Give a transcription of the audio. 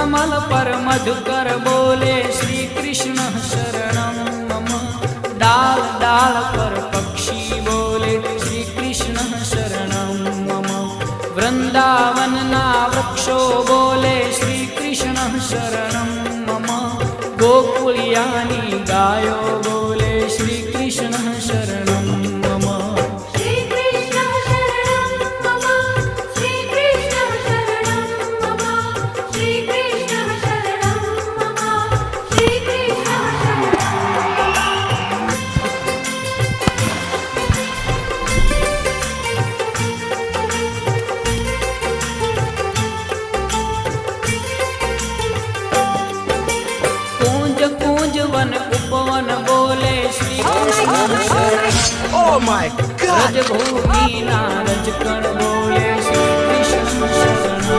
कमल पर मधुकर बोले श्री कृष्ण शरणं मम। डाल डाल पर पक्षी बोले श्री कृष्ण शरणं मम। वृंदावन ना वृक्षो बोले श्री कृष्ण शरणं मम। गोकुलियानी गायो बोले श्री कृष्ण शरणं मम। वन उपवन बोले श्री कृष्ण शरणं। Oh my God! रज भूमि नारज कण